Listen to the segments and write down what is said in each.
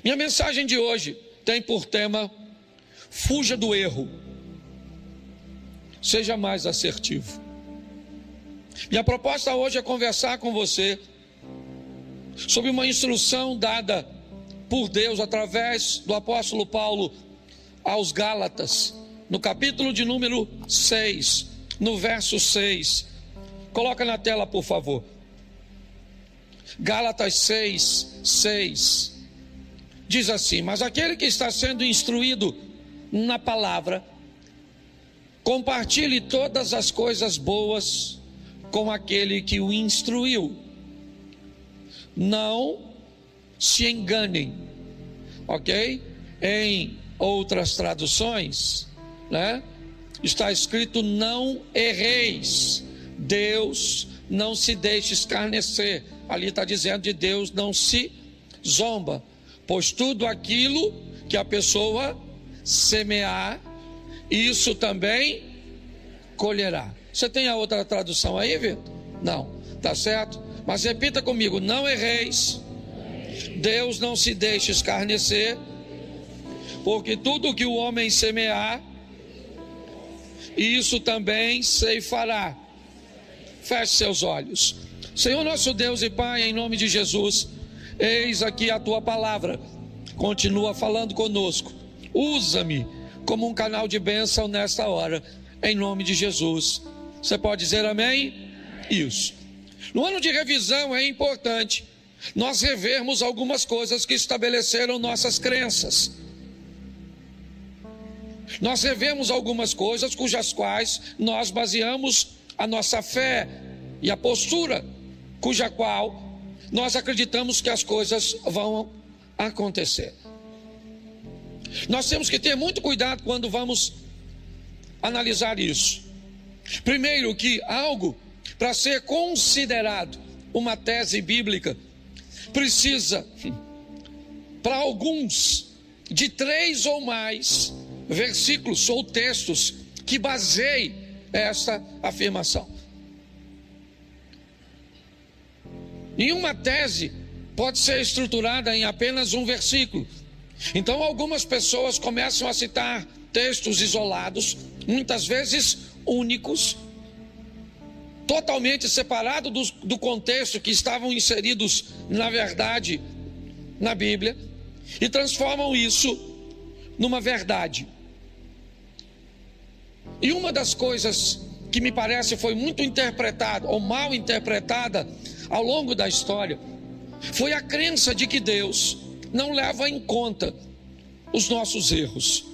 Minha mensagem de hoje tem por tema: fuja do erro, seja mais assertivo. Minha proposta hoje é conversar com você sobre uma instrução dada por Deus através do apóstolo Paulo aos Gálatas, no capítulo de número 6, no verso 6. Coloca na tela, por favor. Gálatas 6, 6. Diz assim: mas aquele que está sendo instruído na palavra, compartilhe todas as coisas boas com aquele que o instruiu. Não se enganem, ok? Em outras traduções, está escrito: não erreis. Deus não se deixe escarnecer. Ali está dizendo de Deus não se zomba, pois tudo aquilo que a pessoa semear, isso também colherá. Você tem a outra tradução aí, Vitor? Não, tá certo? Mas repita comigo: não erreis. Deus não se deixe escarnecer, porque tudo que o homem semear, isso também ceifará. Feche seus olhos. Senhor nosso Deus e Pai, em nome de Jesus, eis aqui a tua palavra. Continua falando conosco. Usa-me como um canal de bênção nesta hora, em nome de Jesus. Você pode dizer amém? Isso. No ano de revisão é importante nós revermos algumas coisas que estabeleceram nossas crenças. Nós revemos algumas coisas cujas quais nós baseamos a nossa fé e a postura cuja qual nós acreditamos que as coisas vão acontecer. Nós temos que ter muito cuidado quando vamos analisar isso. Primeiro, que algo, para ser considerado uma tese bíblica, precisa, para alguns, de 3 ou mais versículos ou textos que baseiem essa afirmação. Nenhuma tese pode ser estruturada em apenas um versículo. Então algumas pessoas começam a citar textos isolados, muitas vezes únicos, totalmente separados do contexto que estavam inseridos na verdade na Bíblia, e transformam isso numa verdade. E uma das coisas que me parece foi muito interpretada ou mal interpretada ao longo da história foi a crença de que Deus não leva em conta os nossos erros.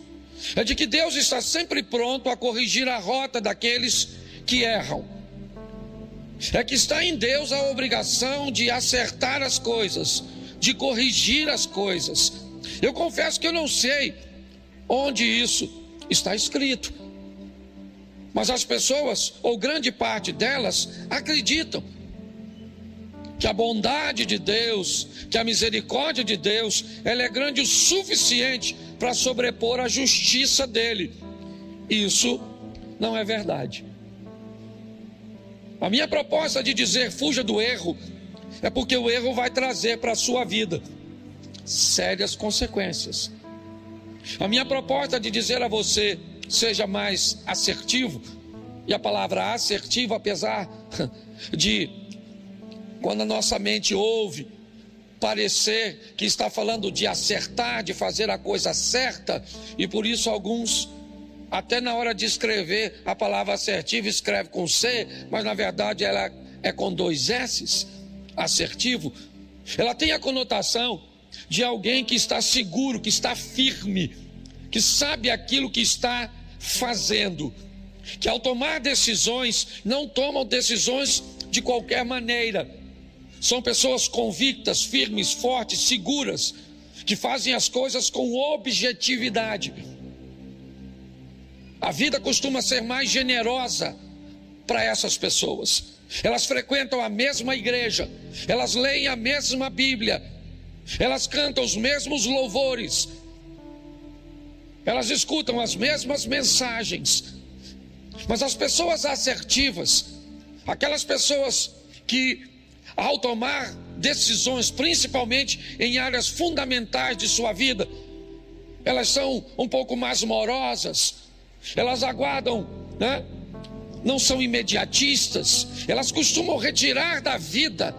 É de que Deus está sempre pronto a corrigir a rota daqueles que erram. É que está em Deus a obrigação de acertar as coisas, de corrigir as coisas. Eu confesso que eu não sei onde isso está escrito, mas as pessoas, ou grande parte delas, acreditam que a bondade de Deus, que a misericórdia de Deus, ela é grande o suficiente para sobrepor a justiça dele. Isso não é verdade. A minha proposta de dizer fuja do erro é porque o erro vai trazer para a sua vida sérias consequências. A minha proposta de dizer a você seja mais assertivo, e a palavra assertivo, apesar de, quando a nossa mente ouve, parecer que está falando de acertar, de fazer a coisa certa, e por isso alguns, até na hora de escrever a palavra assertivo, escreve com C, mas na verdade ela é com 2 S's, assertivo. Ela tem a conotação de alguém que está seguro, que está firme, que sabe aquilo que está fazendo, que ao tomar decisões, não tomam decisões de qualquer maneira. São pessoas convictas, firmes, fortes, seguras, que fazem as coisas com objetividade. A vida costuma ser mais generosa para essas pessoas. Elas frequentam a mesma igreja, elas leem a mesma Bíblia, elas cantam os mesmos louvores, elas escutam as mesmas mensagens. Mas as pessoas assertivas, aquelas pessoas que ao tomar decisões, principalmente em áreas fundamentais de sua vida. Elas são um pouco mais morosas, elas aguardam, né? Não são imediatistas, elas costumam retirar da vida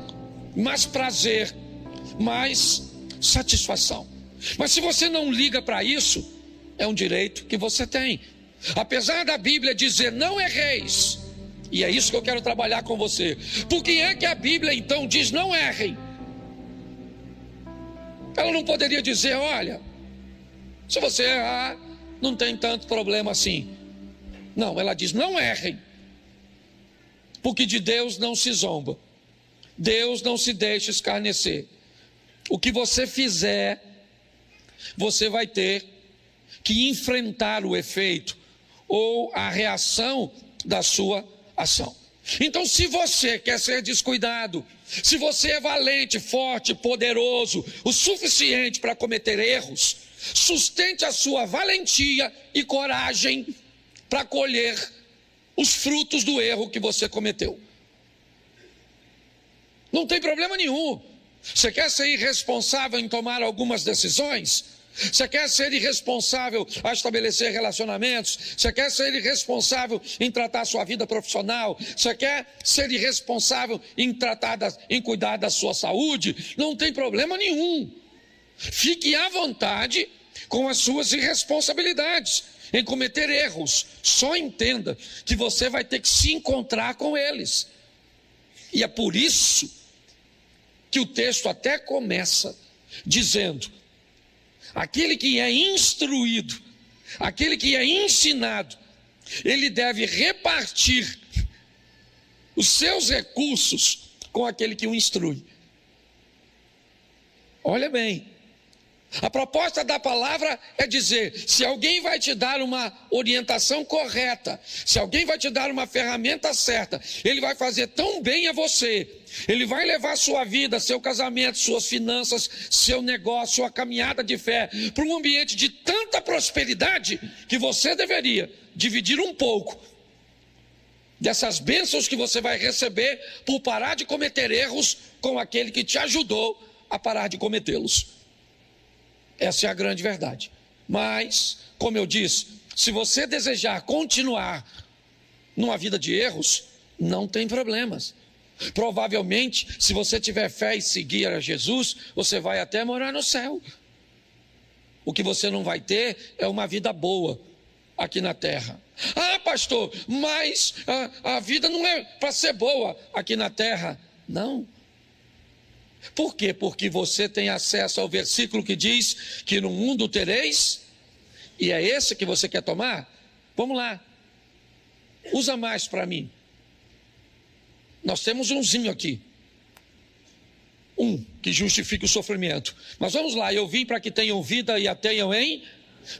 mais prazer, mais satisfação. Mas se você não liga para isso, é um direito que você tem. Apesar da Bíblia dizer não erreis, e é isso que eu quero trabalhar com você. Por que é que a Bíblia então diz não errem? Ela não poderia dizer, olha, se você errar, não tem tanto problema assim. Não, ela diz não errem, porque de Deus não se zomba, Deus não se deixa escarnecer. O que você fizer, você vai ter que enfrentar o efeito ou a reação da sua ação. Então, se você quer ser descuidado, se você é valente, forte, poderoso, o suficiente para cometer erros, sustente a sua valentia e coragem para colher os frutos do erro que você cometeu. Não tem problema nenhum. Você quer ser irresponsável em tomar algumas decisões? Você quer ser irresponsável a estabelecer relacionamentos? Você quer ser irresponsável em tratar a sua vida profissional? Você quer ser irresponsável em cuidar da sua saúde? Não tem problema nenhum. Fique à vontade com as suas irresponsabilidades, em cometer erros. Só entenda que você vai ter que se encontrar com eles. E é por isso que o texto até começa dizendo: aquele que é instruído, aquele que é ensinado, ele deve repartir os seus recursos com aquele que o instrui. Olha bem, a proposta da palavra é dizer: se alguém vai te dar uma orientação correta, se alguém vai te dar uma ferramenta certa, ele vai fazer tão bem a você, ele vai levar sua vida, seu casamento, suas finanças, seu negócio, sua caminhada de fé para um ambiente de tanta prosperidade que você deveria dividir um pouco dessas bênçãos que você vai receber por parar de cometer erros com aquele que te ajudou a parar de cometê-los. Essa é a grande verdade. Mas, como eu disse, se você desejar continuar numa vida de erros, não tem problemas. Provavelmente, se você tiver fé e seguir a Jesus, você vai até morar no céu. O que você não vai ter é uma vida boa aqui na terra. Ah, pastor, mas a vida não é para ser boa aqui na terra. Não. Por quê? Porque você tem acesso ao versículo que diz que no mundo tereis, e é esse que você quer tomar? Vamos lá, usa mais para mim. Nós temos umzinho aqui, que justifica o sofrimento. Mas vamos lá, eu vim para que tenham vida e a tenham em...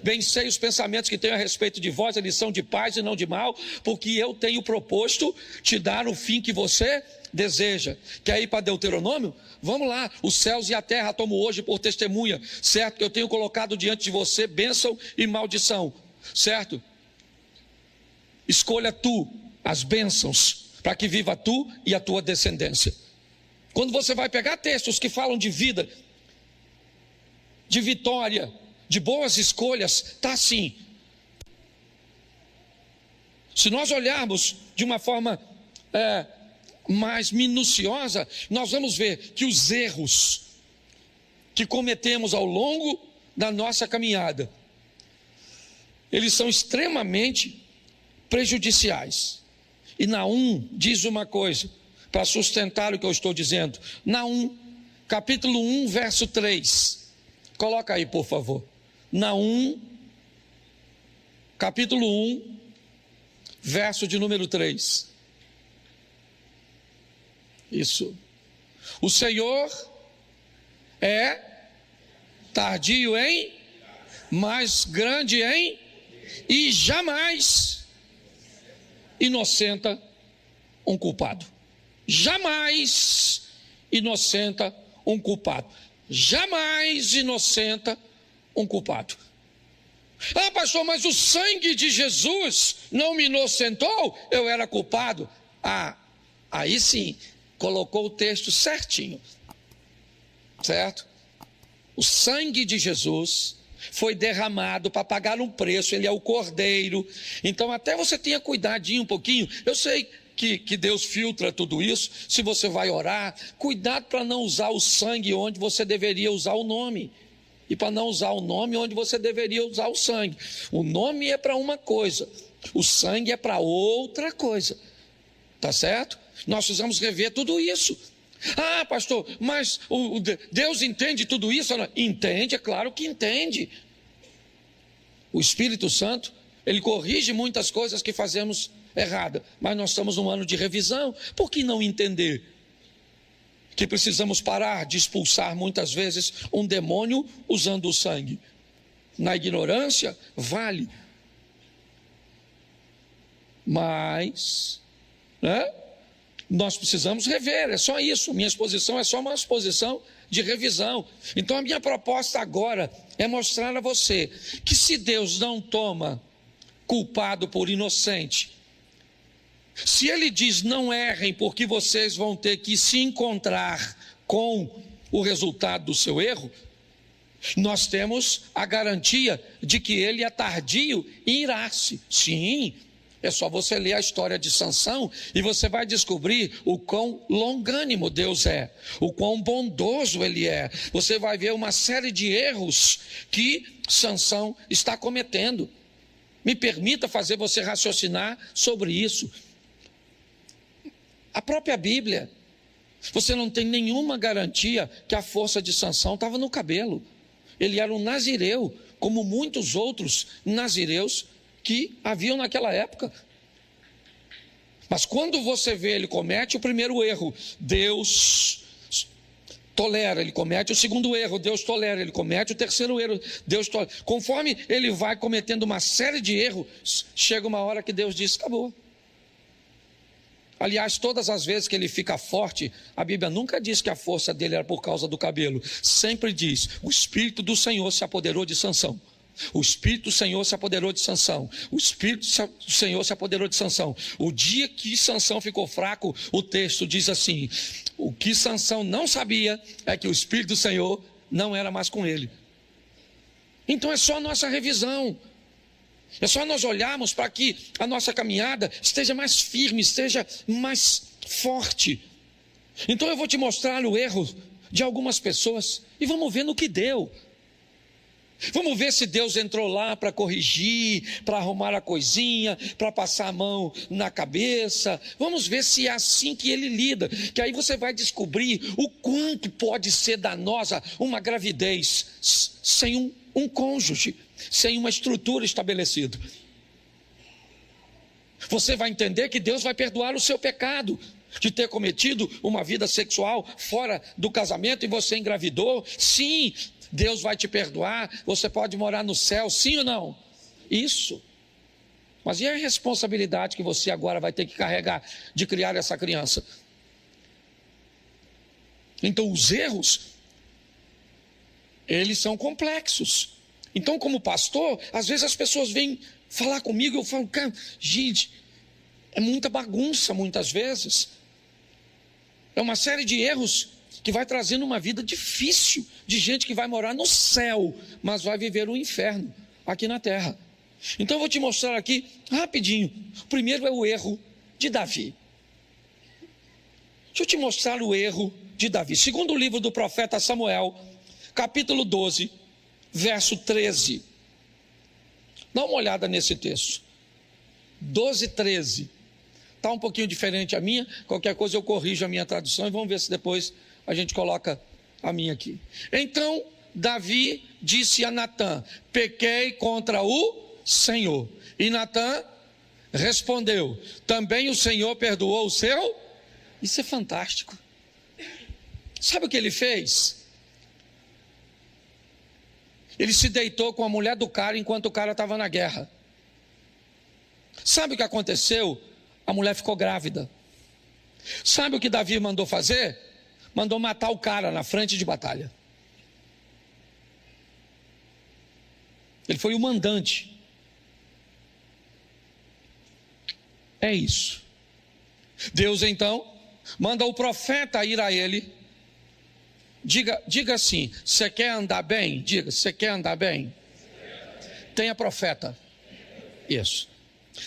Vencei os pensamentos que tenho a respeito de vós, eles são de paz e não de mal, porque eu tenho proposto te dar o fim que você deseja. Quer ir para Deuteronômio? Vamos lá, os céus e a terra tomo hoje por testemunha, certo? Que eu tenho colocado diante de você bênção e maldição, certo? Escolha tu as bênçãos, para que viva tu e a tua descendência. Quando você vai pegar textos que falam de vida, de vitória, de boas escolhas, está assim. Se nós olharmos de uma forma mais minuciosa, nós vamos ver que os erros que cometemos ao longo da nossa caminhada, eles são extremamente prejudiciais. E Naum diz uma coisa, para sustentar o que eu estou dizendo. Naum, capítulo 1, verso 3. Coloca aí, por favor. Naum, capítulo 1, verso de número 3. Isso. O Senhor é tardio em, mas grande em, e jamais inocenta um culpado. Jamais inocenta um culpado. Jamais inocenta um culpado. Ah, pastor, mas o sangue de Jesus não me inocentou? Eu era culpado. Ah, aí sim, colocou o texto certinho. certo? O sangue de Jesus foi derramado para pagar um preço, ele é o cordeiro. Então até você tenha cuidadinho um pouquinho. Eu sei que Deus filtra tudo isso. Se você vai orar, cuidado para não usar o sangue onde você deveria usar o nome, e para não usar o nome onde você deveria usar o sangue. O nome é para uma coisa, o sangue é para outra coisa, tá certo? Nós precisamos rever tudo isso. Ah, pastor, mas Deus entende tudo isso? Entende, é claro que entende. O Espírito Santo, ele corrige muitas coisas que fazemos errada, mas nós estamos num ano de revisão. Por que não entender que precisamos parar de expulsar muitas vezes um demônio usando o sangue? Na ignorância, vale. Mas, né? Nós precisamos rever, é só isso. Minha exposição é só uma exposição de revisão. Então a minha proposta agora é mostrar a você que se Deus não toma culpado por inocente, se Ele diz não errem porque vocês vão ter que se encontrar com o resultado do seu erro, nós temos a garantia de que Ele é tardio em irar-se. Sim. É só você ler a história de Sansão e você vai descobrir o quão longânimo Deus é, o quão bondoso Ele é. Você vai ver uma série de erros que Sansão está cometendo. Me permita fazer você raciocinar sobre isso. A própria Bíblia, você não tem nenhuma garantia que a força de Sansão estava no cabelo. Ele era um nazireu, como muitos outros nazireus que haviam naquela época. Mas quando você vê ele comete o primeiro erro, Deus tolera, ele comete o segundo erro, Deus tolera, ele comete o terceiro erro, Deus tolera. Conforme ele vai cometendo uma série de erros, chega uma hora que Deus diz, acabou. Aliás, todas as vezes que ele fica forte, a Bíblia nunca diz que a força dele era por causa do cabelo. Sempre diz, o Espírito do Senhor se apoderou de Sansão. O Espírito do Senhor se apoderou de Sansão. O Espírito do Senhor se apoderou de Sansão. O dia que Sansão ficou fraco, o texto diz assim: o que Sansão não sabia é que o Espírito do Senhor não era mais com ele. Então é só a nossa revisão. É só nós olharmos para que a nossa caminhada esteja mais firme, esteja mais forte. Então eu vou te mostrar o erro de algumas pessoas e vamos ver no que deu. Vamos ver se Deus entrou lá para corrigir, para arrumar a coisinha, para passar a mão na cabeça. Vamos ver se é assim que Ele lida, que aí você vai descobrir o quanto pode ser danosa uma gravidez sem um cônjuge, sem uma estrutura estabelecida. Você vai entender que Deus vai perdoar o seu pecado de ter cometido uma vida sexual fora do casamento e você engravidou. Sim, Deus vai te perdoar, você pode morar no céu, sim ou não? Isso. Mas e a responsabilidade que você agora vai ter que carregar de criar essa criança? Então os erros, eles são complexos. Então como pastor, às vezes as pessoas vêm falar comigo e eu falo, cara, gente, é muita bagunça muitas vezes. É uma série de erros que vai trazendo uma vida difícil, de gente que vai morar no céu, mas vai viver o inferno aqui na terra. Então eu vou te mostrar aqui, rapidinho. O primeiro é o erro de Davi. Deixa eu te mostrar o erro de Davi. Segundo o livro do profeta Samuel, capítulo 12, verso 13. Dá uma olhada nesse texto. 12, 13. Está um pouquinho diferente a minha, qualquer coisa eu corrijo a minha tradução e vamos ver se depois a gente coloca a minha aqui. Então Davi disse a Natã: pequei contra o Senhor. E Natã respondeu: também o Senhor perdoou o seu? Isso é fantástico. Sabe o que ele fez? Ele se deitou com a mulher do cara enquanto o cara estava na guerra. Sabe o que aconteceu? A mulher ficou grávida. Sabe o que Davi mandou fazer? Mandou matar o cara na frente de batalha. Ele foi o mandante. É isso. Deus então manda o profeta ir a ele Diga assim: você quer andar bem? Diga, você quer andar bem? Tenha profeta. Isso.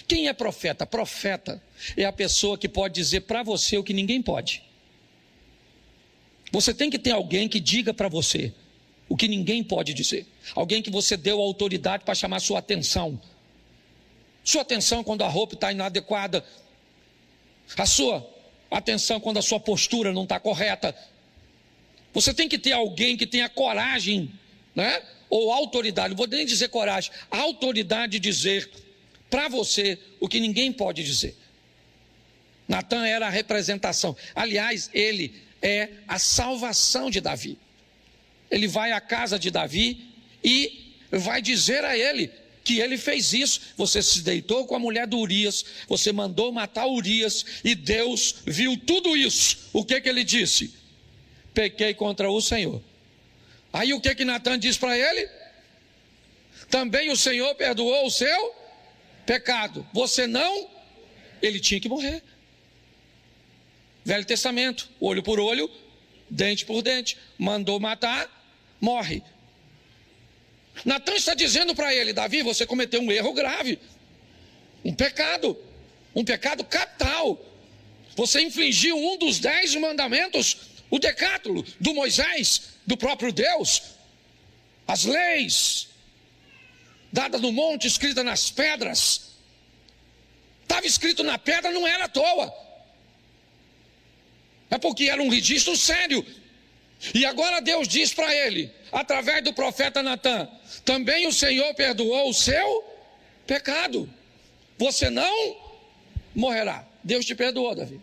Quem é profeta? Profeta é a pessoa que pode dizer para você o que ninguém pode. Você tem que ter alguém que diga para você o que ninguém pode dizer. Alguém que você deu autoridade para chamar sua atenção. Sua atenção quando a roupa está inadequada. A sua atenção quando a sua postura não está correta. Você tem que ter alguém que tenha coragem, né? Ou autoridade, não vou nem dizer coragem, a autoridade de dizer para você o que ninguém pode dizer. Natan era a representação. Aliás, ele é a salvação de Davi. Ele vai à casa de Davi e vai dizer a ele que ele fez isso. Você se deitou com a mulher do Urias, você mandou matar Urias, e Deus viu tudo isso. O que ele disse? Pequei contra o Senhor. Aí o que Natan diz para ele? Também o Senhor perdoou o seu pecado. Você não? Ele tinha que morrer. Velho Testamento, olho por olho, dente por dente. Mandou matar, morre. Natan está dizendo para ele: Davi, você cometeu um erro grave, um pecado capital. Você infringiu um dos 10 mandamentos, o decátulo do Moisés, do próprio Deus. As leis dadas no monte, escritas nas pedras. Estava escrito na pedra, não era à toa. É porque era um registro sério. E agora Deus diz para ele, através do profeta Natan: também o Senhor perdoou o seu pecado. Você não morrerá. Deus te perdoou, Davi.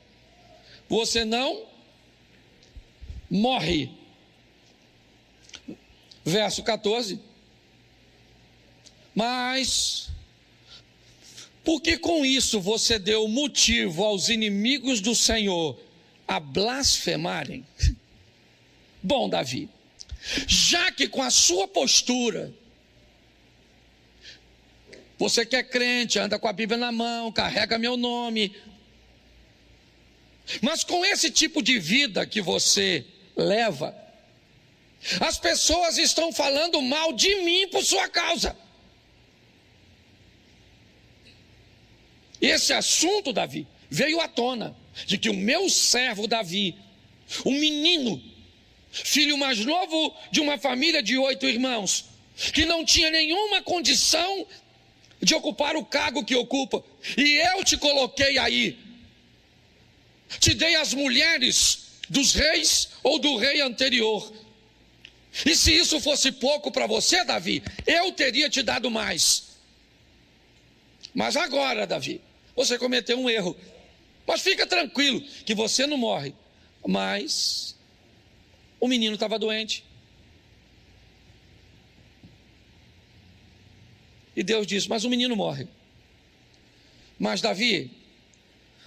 Você não morre. Verso 14. Mas, porque com isso você deu motivo aos inimigos do Senhor a blasfemarem? Bom, Davi, já que com a sua postura, você que é crente, anda com a Bíblia na mão, carrega meu nome, mas com esse tipo de vida que você leva, as pessoas estão falando mal de mim por sua causa. Esse assunto, Davi, veio à tona, de que o meu servo Davi, um menino, filho mais novo de uma família de 8 irmãos, que não tinha nenhuma condição de ocupar o cargo que ocupa, e eu te coloquei aí, te dei as mulheres dos reis ou do rei anterior, e se isso fosse pouco para você, Davi, eu teria te dado mais. Mas agora, Davi, você cometeu um erro. Mas fica tranquilo que você não morre. Mas o menino estava doente. E Deus disse: mas o menino morre. Mas Davi,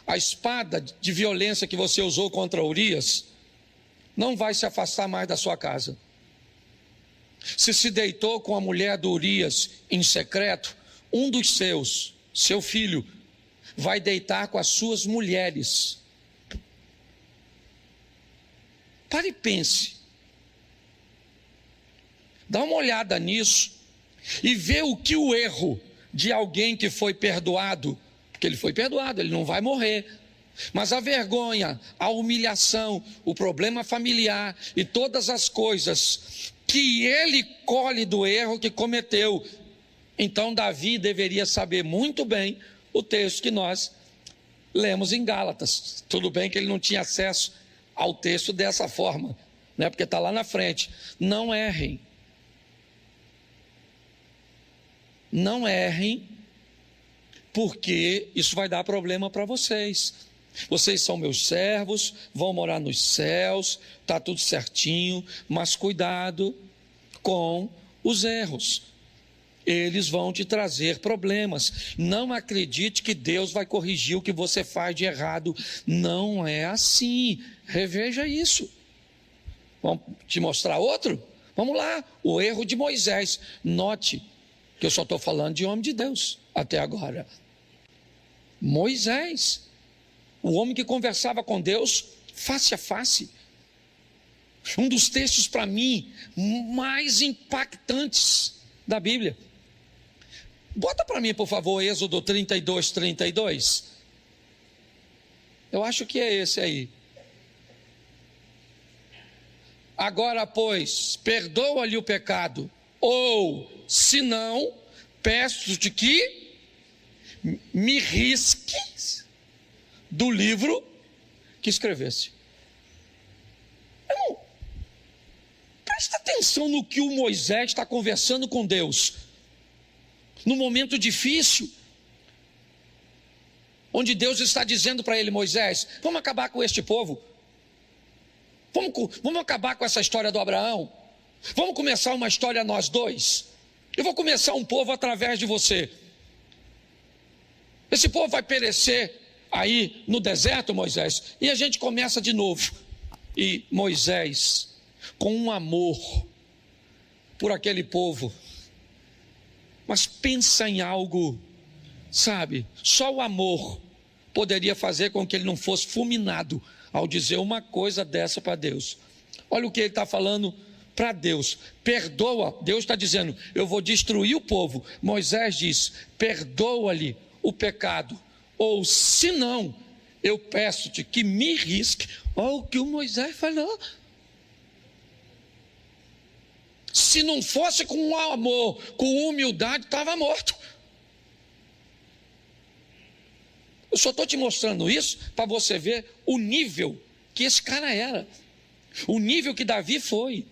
a espada de violência que você usou contra Urias não vai se afastar mais da sua casa. Se deitou com a mulher do Urias em secreto, um dos seus, seu filho, vai deitar com as suas mulheres. Pare e pense. Dá uma olhada nisso e vê o que o erro de alguém que foi perdoado, porque ele foi perdoado, ele não vai morrer, mas a vergonha, a humilhação, o problema familiar e todas as coisas que ele colhe do erro que cometeu. Então Davi deveria saber muito bem o texto que nós lemos em Gálatas. Tudo bem que ele não tinha acesso ao texto dessa forma, né? Porque está lá na frente. Não errem. Não errem, porque isso vai dar problema para vocês. Vocês são meus servos, vão morar nos céus, está tudo certinho, mas cuidado com os erros. Eles vão te trazer problemas. Não acredite que Deus vai corrigir o que você faz de errado. Não é assim. Reveja isso. Vamos te mostrar outro? Vamos lá. O erro de Moisés. Note que eu só estou falando de homem de Deus até agora. Moisés, o homem que conversava com Deus face a face. Um dos textos para mim mais impactantes da Bíblia. Bota para mim, por favor, Êxodo 32, 32. Eu acho que é esse aí. Agora, pois, perdoa-lhe o pecado, ou, se não, peço-te que me risques do livro que escrevesse. Irmão, presta atenção no que o Moisés está conversando com Deus. No momento difícil, onde Deus está dizendo para ele: Moisés, vamos acabar com este povo. Vamos acabar com essa história do Abraão. Vamos começar uma história nós dois. Eu vou começar um povo através de você. Esse povo vai perecer aí no deserto, Moisés, e a gente começa de novo. E Moisés, com um amor por aquele povo, mas pensa em algo, sabe, só o amor poderia fazer com que ele não fosse fulminado ao dizer uma coisa dessa para Deus. Olha o que ele está falando para Deus: perdoa. Deus está dizendo: eu vou destruir o povo. Moisés diz: perdoa-lhe o pecado, ou se não, eu peço-te que me risque. Olha o que o Moisés falou. Se não fosse com amor, com humildade, estava morto. Eu só estou te mostrando isso para você ver o nível que esse cara era, o nível que Davi foi.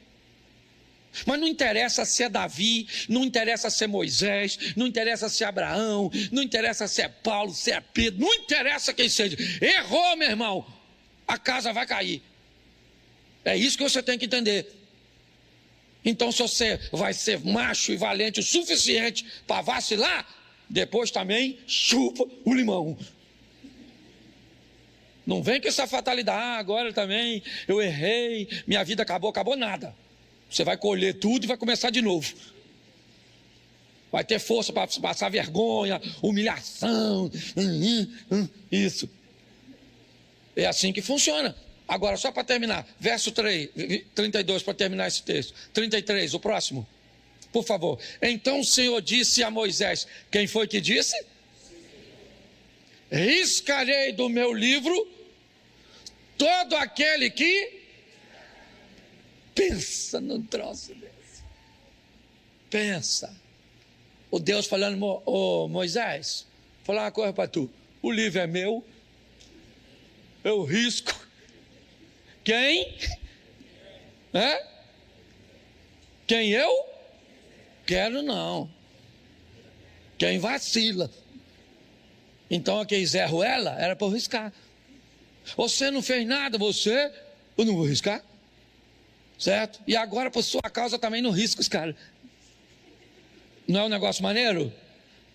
Mas não interessa se é Davi, não interessa se é Moisés, não interessa se é Abraão, não interessa se é Paulo, se é Pedro, não interessa quem seja. Errou, meu irmão, a casa vai cair. É isso que você tem que entender. Então, se você vai ser macho e valente o suficiente para vacilar, depois também chupa o limão. Não vem com essa fatalidade: agora também eu errei, minha vida acabou nada. Você vai colher tudo e vai começar de novo. Vai ter força para passar vergonha, humilhação, isso. É assim que funciona. Agora, só para terminar, verso 32, para terminar esse texto. 33, o próximo, por favor. Então o Senhor disse a Moisés: quem foi que disse? Riscarei do meu livro todo aquele que... Pensa num troço desse. Pensa. O Deus falando: Moisés, vou falar uma coisa para tu. O livro é meu, eu risco. Quem? Quem eu? Quero não. Quem vacila. Então aquele Zé Ruela era para eu riscar. Você não fez nada, eu não vou riscar. Certo? E agora, por sua causa, também não risco os caras. Não é um negócio maneiro?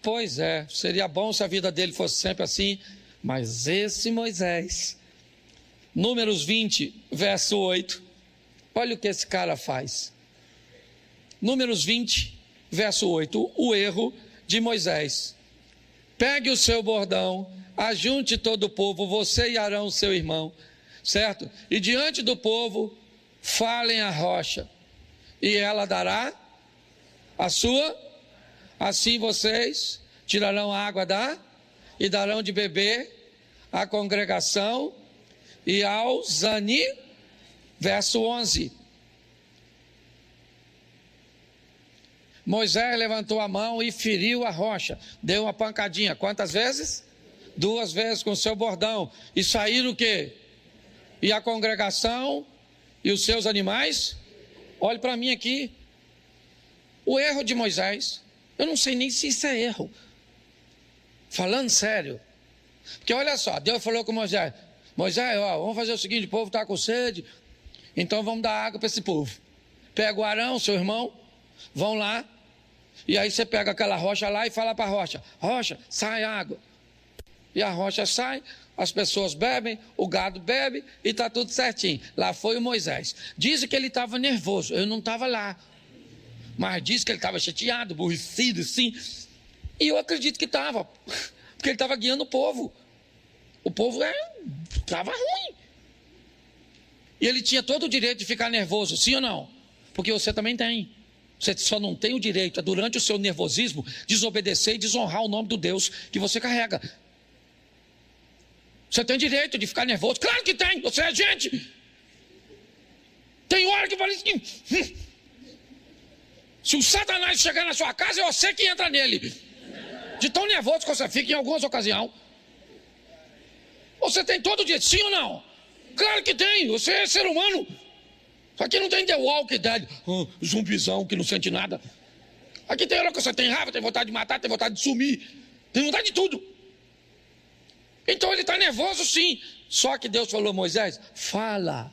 Pois é, seria bom se a vida dele fosse sempre assim. Mas esse Moisés, Números 20, verso 8, olha o que esse cara faz. Números 20, verso 8, o erro de Moisés. Pegue o seu bordão, ajunte todo o povo, você e Arão, seu irmão, certo? E diante do povo, falem a rocha, e ela dará a sua, assim vocês tirarão a água e darão de beber à congregação e aos verso 11. Moisés levantou a mão e feriu a rocha, deu uma pancadinha. Quantas vezes? 2 vezes com o seu bordão. E saíram o quê? E a congregação e os seus animais? Olhe para mim aqui. O erro de Moisés, eu não sei nem se isso é erro. Falando sério. Porque olha só, Deus falou com Moisés: Moisés, vamos fazer o seguinte, o povo está com sede, então vamos dar água para esse povo. Pega o Arão, seu irmão, vão lá, e aí você pega aquela rocha lá e fala para a rocha: rocha, sai água. E a rocha sai, as pessoas bebem, o gado bebe e está tudo certinho. Lá foi o Moisés. Dizem que ele estava nervoso, eu não estava lá. Mas diz que ele estava chateado, aborrecido, sim. E eu acredito que estava, porque ele estava guiando o povo. O povo estava ruim. E ele tinha todo o direito de ficar nervoso, sim ou não? Porque você também tem. Você só não tem o direito, durante o seu nervosismo, desobedecer e desonrar o nome do Deus que você carrega. Você tem direito de ficar nervoso? Claro que tem, você é gente. Tem hora que parece que... Se o Satanás chegar na sua casa, é você que entra nele. De tão nervoso que você fica em algumas ocasiões. Você tem todo o direito, sim ou não? Claro que tem, você é ser humano. Aqui não tem The Walking Dead, zumbizão que não sente nada. Aqui tem hora que você tem raiva, tem vontade de matar, tem vontade de sumir, tem vontade de tudo. Então ele está nervoso sim. Só que Deus falou: Moisés, fala.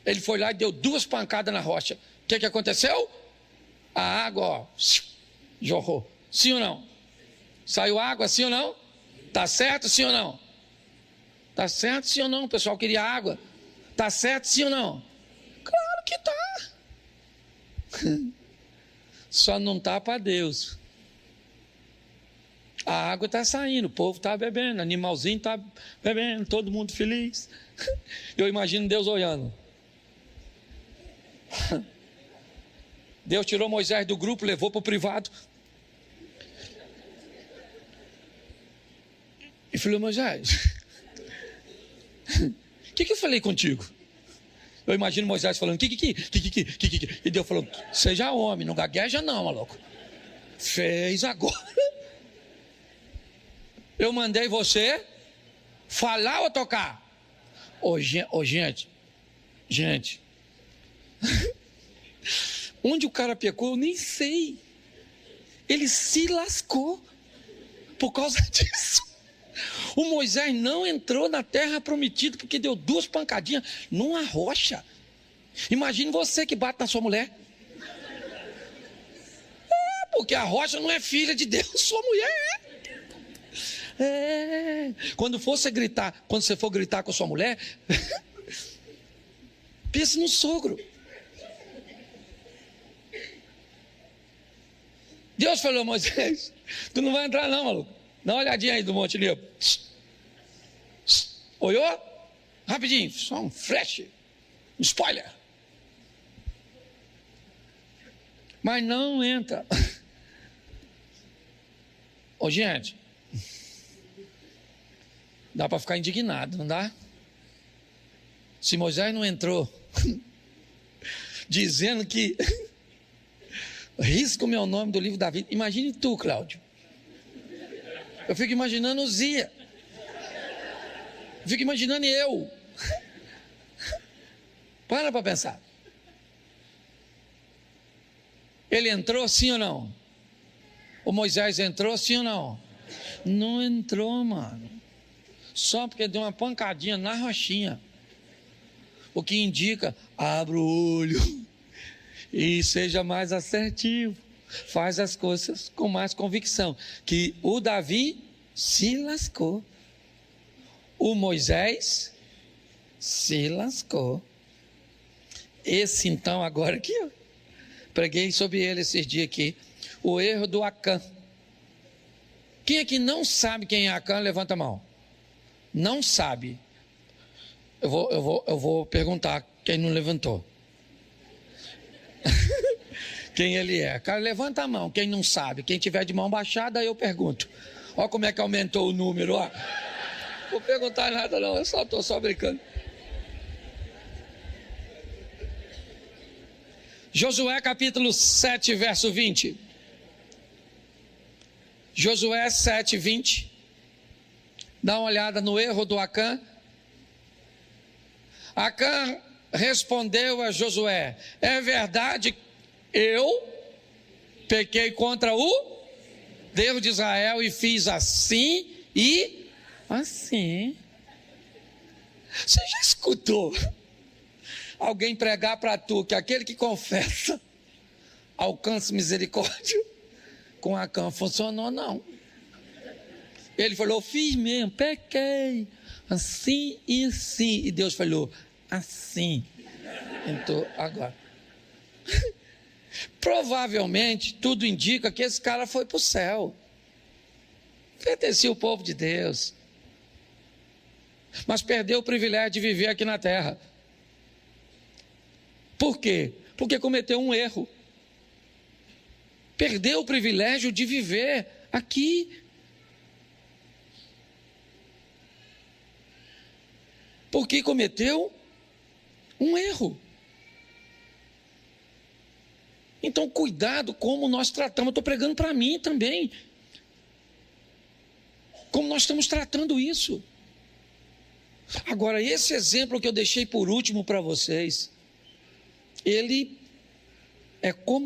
Ele foi lá e deu 2 pancadas na rocha. O que aconteceu? A água, ó, jorrou. Sim ou não? Saiu água, sim ou não? Tá certo, sim ou não? Tá certo, sim ou não? O pessoal queria água. Tá certo, sim ou não? Claro que tá. Só não tá para Deus. A água está saindo, o povo está bebendo, animalzinho está bebendo, todo mundo feliz. Eu imagino Deus olhando. Deus tirou Moisés do grupo, levou para o privado. E falou: Moisés, o que eu falei contigo? Eu imagino Moisés falando: que. E Deus falou: seja homem, não gagueja não, maluco. Fez agora. Eu mandei você falar ou tocar? Gente. Onde o cara pecou, eu nem sei. Ele se lascou por causa disso. O Moisés não entrou na terra prometida porque deu 2 pancadinhas numa rocha. Imagine você que bate na sua mulher. Porque a rocha não é filha de Deus, sua mulher é. Quando você for gritar com sua mulher, pense no sogro. Deus falou: Moisés, tu não vai entrar não, maluco. Dá uma olhadinha aí do Monte Nebo. Olhou? Rapidinho, só um flash, um spoiler. Mas não entra. Gente, dá para ficar indignado, não dá? Se Moisés não entrou dizendo que risca o meu nome do livro da vida, imagine tu, Cláudio. Eu fico imaginando o Zia. Eu fico imaginando eu. Para pensar. Ele entrou sim ou não? O Moisés entrou sim ou não? Não entrou, mano. Só porque deu uma pancadinha na rochinha. O que indica: abra o olho e seja mais assertivo. Faz as coisas com mais convicção. Que o Davi se lascou. O Moisés se lascou. Esse então agora aqui, ó, preguei sobre ele esses dias aqui. O erro do Acã. Quem é que não sabe quem é Acã? Levanta a mão. Não sabe. Eu vou perguntar quem não levantou. Quem ele é? Cara, levanta a mão, quem não sabe. Quem tiver de mão baixada, eu pergunto. Olha como é que aumentou o número, ó. Não vou perguntar nada não, eu estou só brincando. Josué capítulo 7, verso 20. Josué 7, 20. Dá uma olhada no erro do Acã. Acã respondeu a Josué: é verdade, eu pequei contra o Deus de Israel e fiz assim e assim. Você já escutou alguém pregar para tu que aquele que confessa alcança misericórdia? Com Acã funcionou não. Ele falou: fiz mesmo, pequei assim e assim. E Deus falou: assim. Então agora provavelmente tudo indica que esse cara foi para o céu, pertencia ao povo de Deus. mas perdeu o privilégio de viver aqui na terra. Por quê? Porque cometeu um erro. Perdeu o privilégio de viver aqui. Porque cometeu um erro. Então, cuidado como nós tratamos. Eu estou pregando para mim também. Como nós estamos tratando isso. Agora, esse exemplo que eu deixei por último para vocês, ele é como...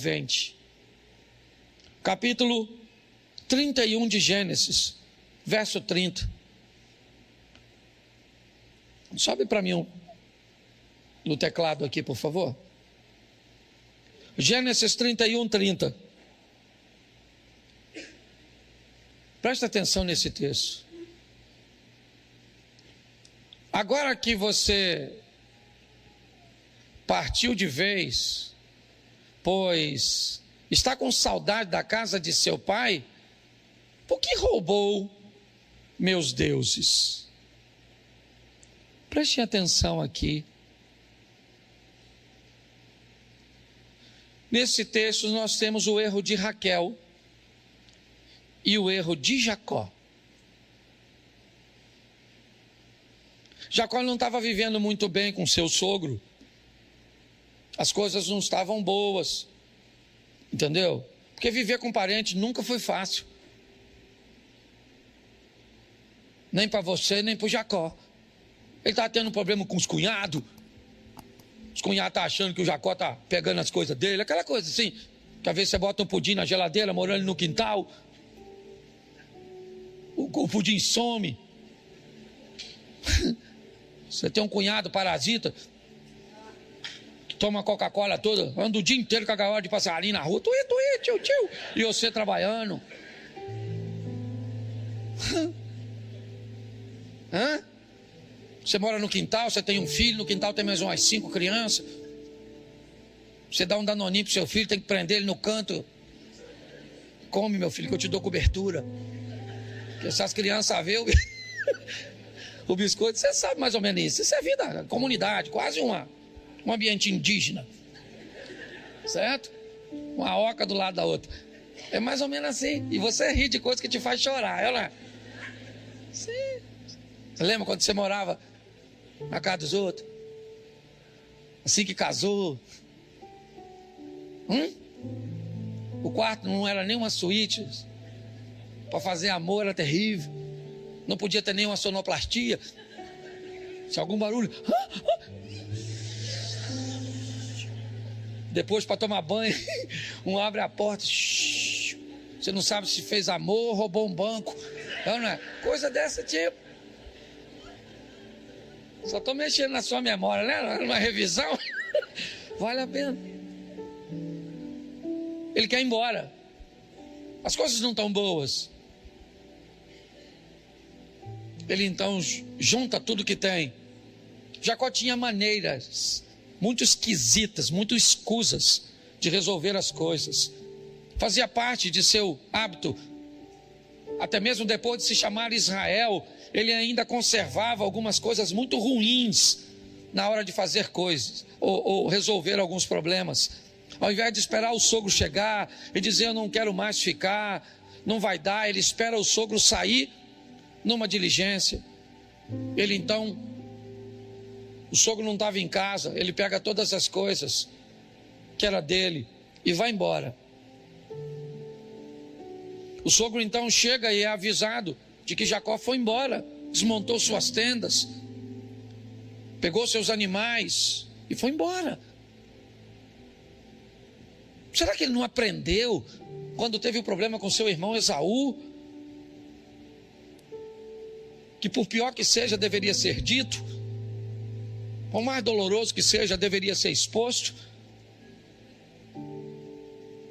Comovente. Capítulo 31 de Gênesis, verso 30. Sobe para mim no teclado aqui, por favor. Gênesis 31, 30. Presta atenção nesse texto. Agora que você partiu de vez, pois está com saudade da casa de seu pai, por que roubou meus deuses? Preste atenção aqui. Nesse texto nós temos o erro de Raquel e o erro de Jacó. Jacó não estava vivendo muito bem com seu sogro, as coisas não estavam boas, entendeu? Porque viver com parente nunca foi fácil, nem para você, nem para o Jacó. Ele está tendo um problema com os cunhados estão achando que o Jacó está pegando as coisas dele, aquela coisa assim, que às vezes você bota um pudim na geladeira, morando no quintal, o pudim some. Você tem um cunhado parasita, que toma Coca-Cola toda, anda o dia inteiro com a gaiola de passarinho na rua, tuí, tio, e você trabalhando. Hã? Você mora no quintal, você tem um filho, no quintal tem mais umas 5 crianças. Você dá um danoninho pro seu filho, tem que prender ele no canto. Come, meu filho, que eu te dou cobertura. Porque essas crianças vê o biscoito, você sabe mais ou menos isso. Isso é vida, comunidade, quase um ambiente indígena. Certo? Uma oca do lado da outra. É mais ou menos assim. E você ri de coisas que te faz chorar, ela. Sim. Você lembra quando você morava na casa dos outros? Assim que casou. O quarto não era nem uma suíte. Para fazer amor era terrível. Não podia ter nenhuma sonoplastia. Se algum barulho. Depois, para tomar banho, um abre a porta. Você não sabe se fez amor ou roubou um banco. Não é? Coisa desse tipo. Só estou mexendo na sua memória, né? Numa revisão. Vale a pena. Ele quer ir embora. As coisas não estão boas. Ele então junta tudo que tem. Jacó tinha maneiras muito esquisitas, muito escusas de resolver as coisas. Fazia parte de seu hábito. Até mesmo depois de se chamar Israel, ele ainda conservava algumas coisas muito ruins na hora de fazer coisas ou resolver alguns problemas. Ao invés de esperar o sogro chegar e dizer eu não quero mais ficar, não vai dar, ele espera o sogro sair numa diligência. Ele então, o sogro não estava em casa, ele pega todas as coisas que era dele e vai embora. O sogro então chega e é avisado de que Jacó foi embora, desmontou suas tendas, pegou seus animais e foi embora. Será que ele não aprendeu quando teve o problema com seu irmão Esaú? Que por pior que seja, deveria ser dito, por mais doloroso que seja, deveria ser exposto.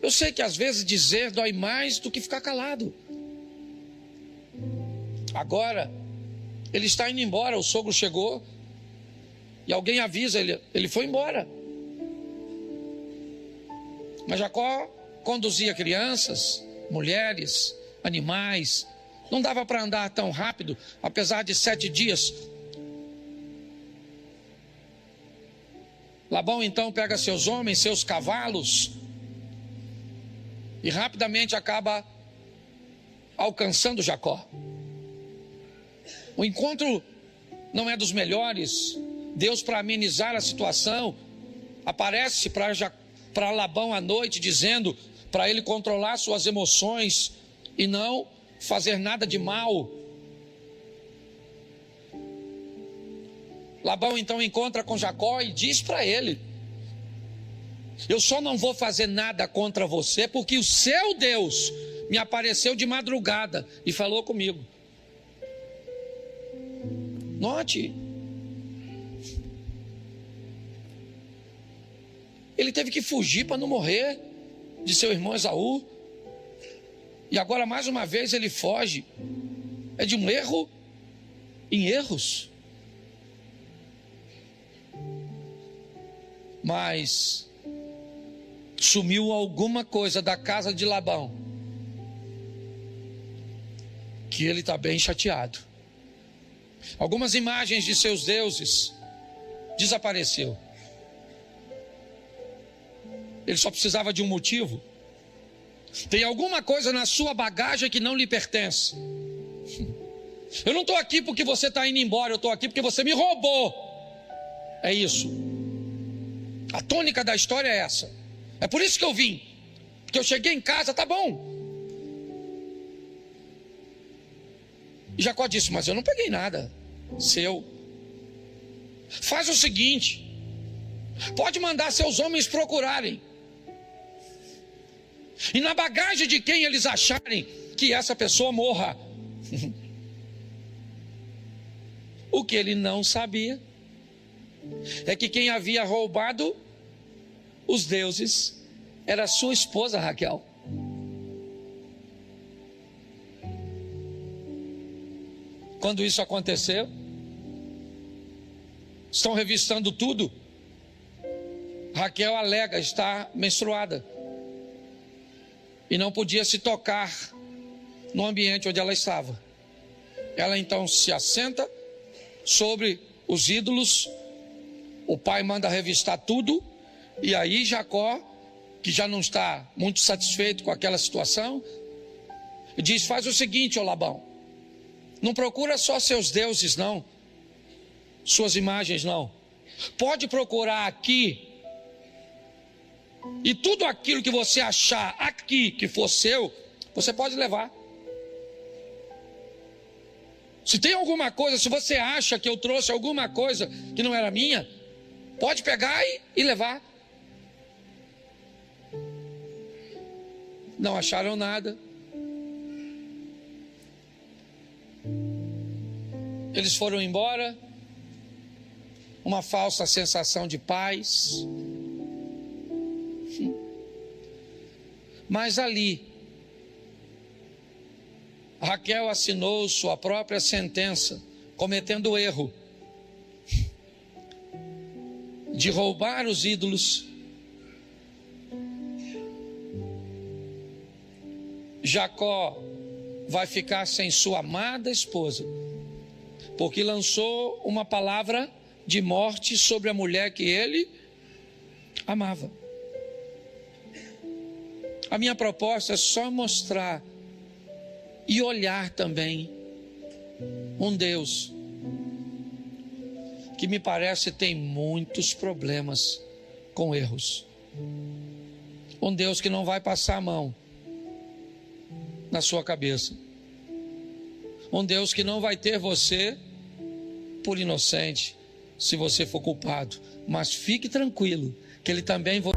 Eu sei que às vezes dizer dói mais do que ficar calado. Agora, ele está indo embora, o sogro chegou e alguém avisa ele, ele foi embora. Mas Jacó conduzia crianças, mulheres, animais. Não dava para andar tão rápido, apesar de 7 dias. Labão então pega seus homens, seus cavalos, e rapidamente acaba alcançando Jacó. O encontro não é dos melhores. Deus, para amenizar a situação, aparece para Labão à noite, dizendo para ele controlar suas emoções e não fazer nada de mal. Labão então encontra com Jacó e diz para ele: eu só não vou fazer nada contra você porque o seu Deus me apareceu de madrugada e falou comigo. Note, ele teve que fugir para não morrer de seu irmão Esaú. E agora mais uma vez ele foge. É de um erro em erros. Mas sumiu alguma coisa da casa de Labão que ele está bem chateado. Algumas imagens de seus deuses desapareceu. Ele só precisava de um motivo. Tem alguma coisa na sua bagagem que não lhe pertence. Eu não estou aqui porque você está indo embora, eu estou aqui porque você me roubou. É isso. A tônica da história é essa. É por isso que eu vim. Porque eu cheguei em casa, tá bom. E Jacó disse, mas eu não peguei nada seu. Faz o seguinte, pode mandar seus homens procurarem. E na bagagem de quem eles acharem, que essa pessoa morra. O que ele não sabia é que quem havia roubado os deuses era sua esposa Raquel. Quando isso aconteceu, estão revistando tudo. Raquel alega estar menstruada e não podia se tocar no ambiente onde ela estava. Ela então se assenta sobre os ídolos. O pai manda revistar tudo. E aí Jacó, que já não está muito satisfeito com aquela situação, diz, faz o seguinte, ô Labão, não procura só seus deuses não, suas imagens não, pode procurar aqui, e tudo aquilo que você achar aqui que for seu, você pode levar. Se tem alguma coisa, se você acha que eu trouxe alguma coisa que não era minha, pode pegar e levar. Não acharam nada. Eles foram embora. Uma falsa sensação de paz. Mas ali, Raquel assinou sua própria sentença, cometendo o erro de roubar os ídolos. Jacó vai ficar sem sua amada esposa, porque lançou uma palavra de morte sobre a mulher que ele amava. A minha proposta é só mostrar e olhar também um Deus que me parece tem muitos problemas com erros. Um Deus que não vai passar a mão na sua cabeça. Um Deus que não vai ter você por inocente, se você for culpado. Mas fique tranquilo, que Ele também vai...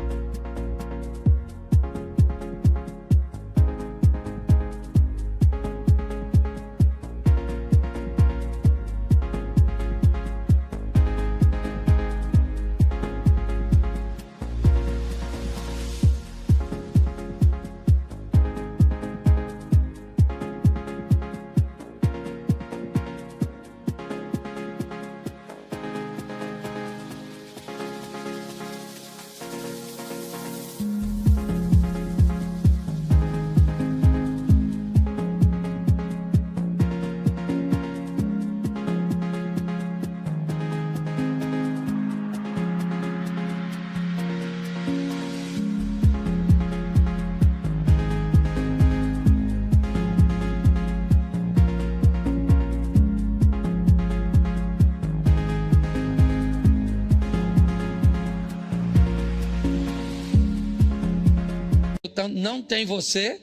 Não tem você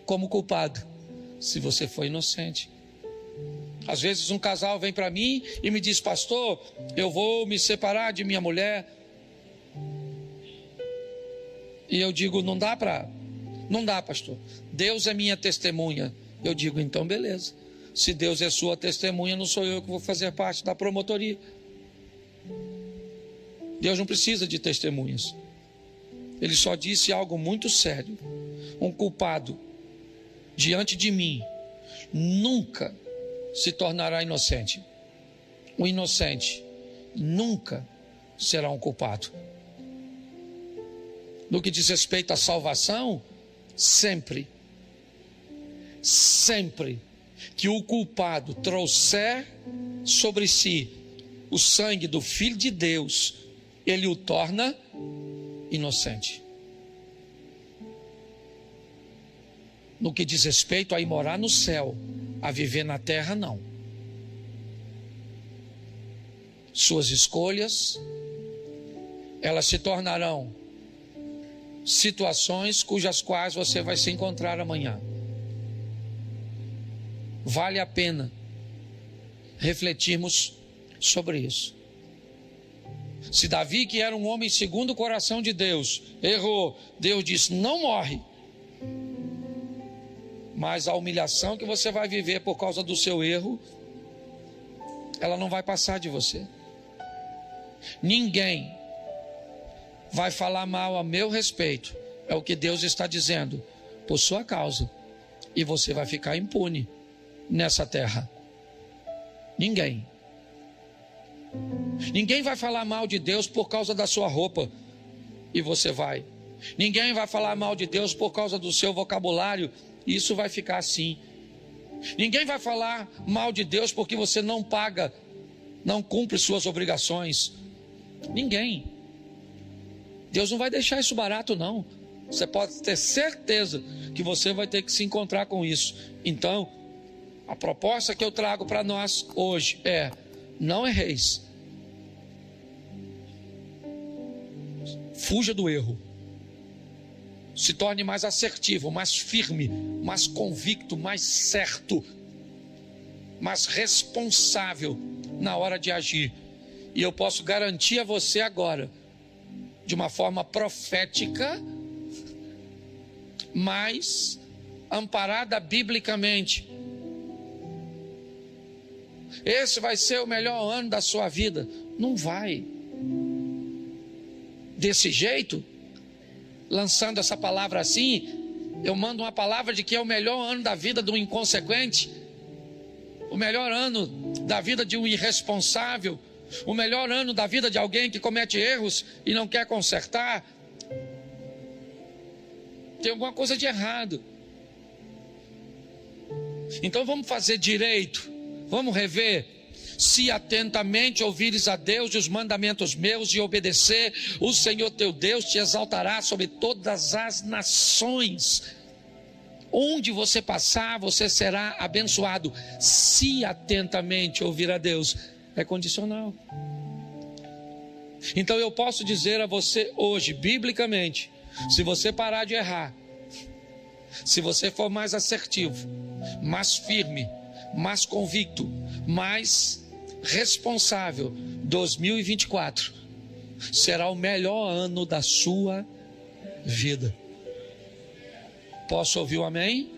como culpado, se você foi inocente. Às vezes um casal vem para mim e me diz, pastor, eu vou me separar de minha mulher. E eu digo, não dá, pastor. Deus é minha testemunha. Eu digo, então beleza. Se Deus é sua testemunha, não sou eu que vou fazer parte da promotoria. Deus não precisa de testemunhas. Ele só disse algo muito sério. Um culpado diante de mim nunca se tornará inocente. Um inocente nunca será um culpado. No que diz respeito à salvação, sempre que o culpado trouxer sobre si o sangue do Filho de Deus, ele o torna inocente. No que diz respeito a ir morar no céu, a viver na terra, não. Suas escolhas, elas se tornarão situações cujas quais você vai se encontrar amanhã. Vale a pena refletirmos sobre isso. Se Davi, que era um homem segundo o coração de Deus, errou, Deus disse: não morre. Mas a humilhação que você vai viver por causa do seu erro, ela não vai passar de você. Ninguém vai falar mal a meu respeito, é o que Deus está dizendo, por sua causa, e você vai ficar impune nessa terra. Ninguém vai falar mal de Deus por causa da sua roupa, e você vai. Ninguém vai falar mal de Deus por causa do seu vocabulário, e isso vai ficar assim. Ninguém vai falar mal de Deus porque você não paga, não cumpre suas obrigações. Ninguém. Deus não vai deixar isso barato, não. Você pode ter certeza que você vai ter que se encontrar com isso. Então, a proposta que eu trago para nós hoje é: não erreis. Fuja do erro. Se torne mais assertivo, mais firme, mais convicto, mais certo, mais responsável na hora de agir. E eu posso garantir a você agora, de uma forma profética, mas amparada biblicamente, esse vai ser o melhor ano da sua vida. Não vai. Desse jeito, lançando essa palavra assim, eu mando uma palavra de que é o melhor ano da vida de um inconsequente, o melhor ano da vida de um irresponsável, o melhor ano da vida de alguém que comete erros e não quer consertar. Tem alguma coisa de errado. Então vamos fazer direito, vamos rever. Se atentamente ouvires a Deus e os mandamentos meus e obedecer, o Senhor teu Deus te exaltará sobre todas as nações. Onde você passar, você será abençoado. Se atentamente ouvir a Deus, é condicional. Então eu posso dizer a você hoje, biblicamente, se você parar de errar, se você for mais assertivo, mais firme, mais convicto, mais responsável, 2024 será o melhor ano da sua vida. Posso ouvir um amém?